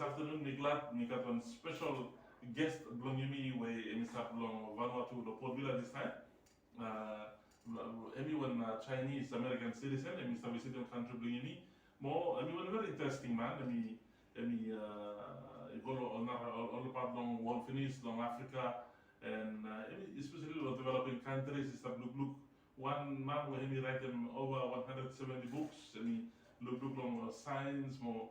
afternoon, we're glad we got one special guest belong me where Mr. belong Vanuatu to Port Vila this time. Everyone Chinese American citizen, and Mr. Visiting country belong me. More, everyone very interesting man. All part long world finish long Africa and especially the developing countries. Is the look one man where he write them over 170 books. Look long science more.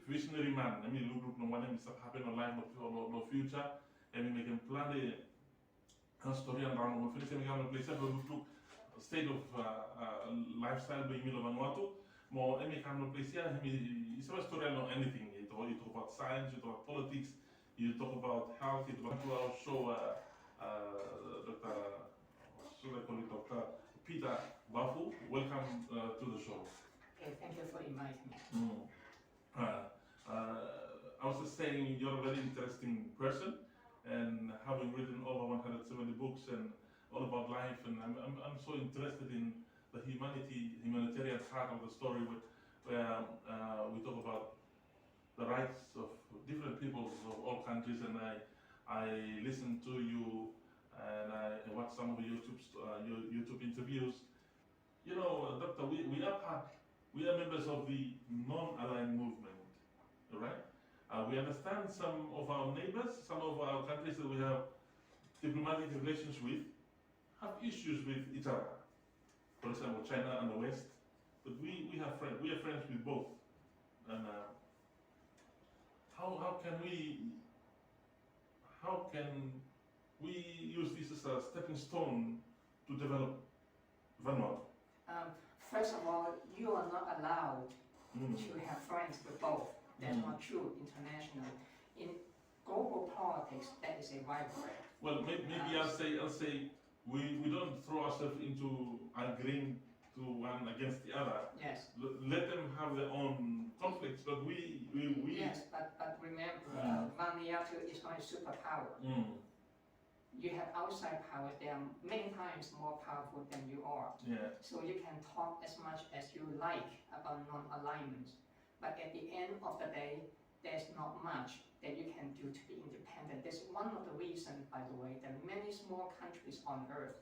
Visionary man. Look long one stuff happen online no future. Make him plan a story and run one finish. Place look state of lifestyle being in Vanuatu. More any kind of place here. It's a story on anything. You talk about science. You talk about politics. You talk about health. You talk about our show. Dr. Peter Baofu, welcome to the show. Okay, thank you for inviting me. I was just saying you're a very interesting person, and having written over 170 books and all about life, and I'm so interested in the humanitarian part of the story, where we talk about the rights of different peoples of all countries, and I listen to you and I watch some of your YouTube interviews. You know, Doctor, we are members of the non-aligned movement, right? We understand some of our neighbors, some of our countries that we have diplomatic relations with, have issues with each other. For example, China and the West, but we are friends with both. And how can we use this as a stepping stone to develop Vanuatu? First of all, you are not allowed to have friends with both. That's not true internationally. In global politics, that is a vibrant. Well, maybe I'll say we don't throw ourselves into agreeing to one against the other. Yes. Let them have their own conflicts, but we. Yes, but remember, Vanuatu is not a superpower. You have outside powers, they are many times more powerful than you are. Yeah. So you can talk as much as you like about non-alignment, but at the end of the day, there's not much that you can do to be independent. That's one of the reasons, by the way, that many small countries on earth,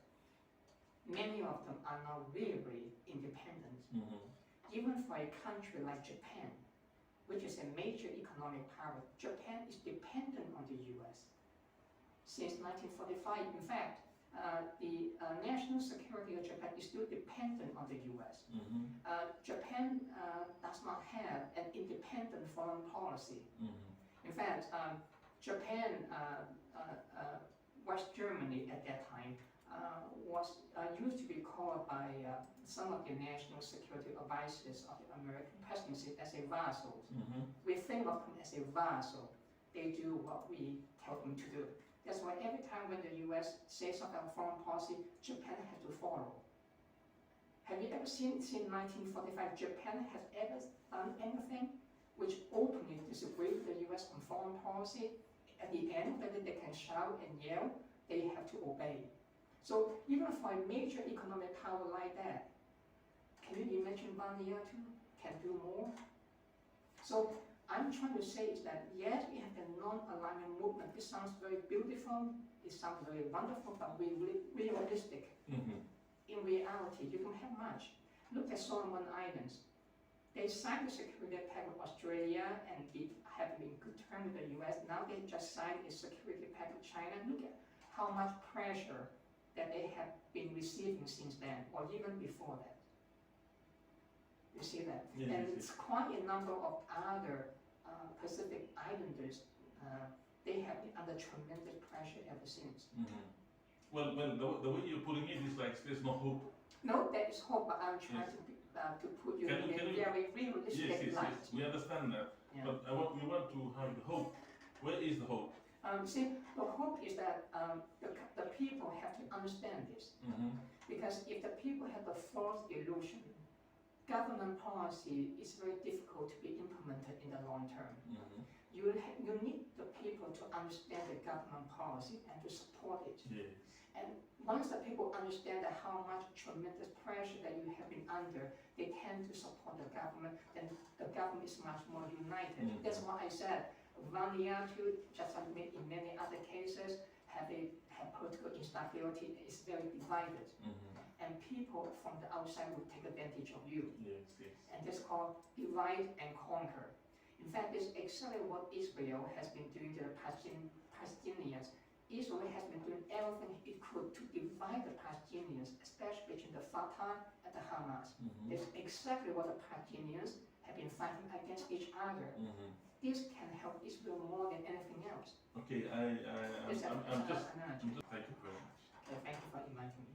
many of them are not really independent. Even for a country like Japan, which is a major economic power, Japan is dependent on the US. Since 1945, in fact, the national security of Japan is still dependent on the US. Japan does not have an independent foreign policy. In fact, Japan, West Germany at that time, was used to be called by some of the national security advisors of the American presidency as a vassal. We think of them as a vassal. They do what we tell them to do. That's why every time when the US says something about foreign policy, Japan has to follow. Have you ever seen, since 1945, Japan has ever done anything which openly disagree with the US on foreign policy? At the end, whether they can shout and yell, they have to obey. So even for a major economic power like that, can you imagine Vanuatu can do more? So I'm trying to say is that yes, we have the non-alignment movement. This sounds very beautiful, it sounds very wonderful, but we're realistic. In reality, you don't have much. Look at Solomon Islands. They signed the security pact with Australia and have been in good terms with the US. Now they just signed a security pact with China. Look at how much pressure that they have been receiving since then, or even before that. You see that? Yes, and it's quite a number of other Pacific Islanders. They have been under tremendous pressure ever since. Well, the way you're putting it is like there's no hope. No, there is hope, but I'm trying to put you in a very realistic light. Yes, we understand that. Yeah. But we want to have the hope. Where is the hope? See, the hope is that the people have to understand this. Because if the people have the false illusion, government policy is very difficult to be implemented in the long term. You need the people to understand the government policy and to support it. Yes. And once the people understand that how much tremendous pressure that you have been under, they tend to support the government, then the government is much more united. That's why I said Vanuatu, just like in many other cases, have political instability, is very divided. And people from the outside will take advantage of you. Yes, yes. And this is called divide and conquer. In fact, this is exactly what Israel has been doing to the Palestinians. Israel has been doing everything it could to divide the Palestinians, especially between the Fatah and the Hamas. This is exactly what the Palestinians have been fighting against each other. This can help Israel more than anything else. Okay, I'm just thank you very much. Okay, thank you for inviting me.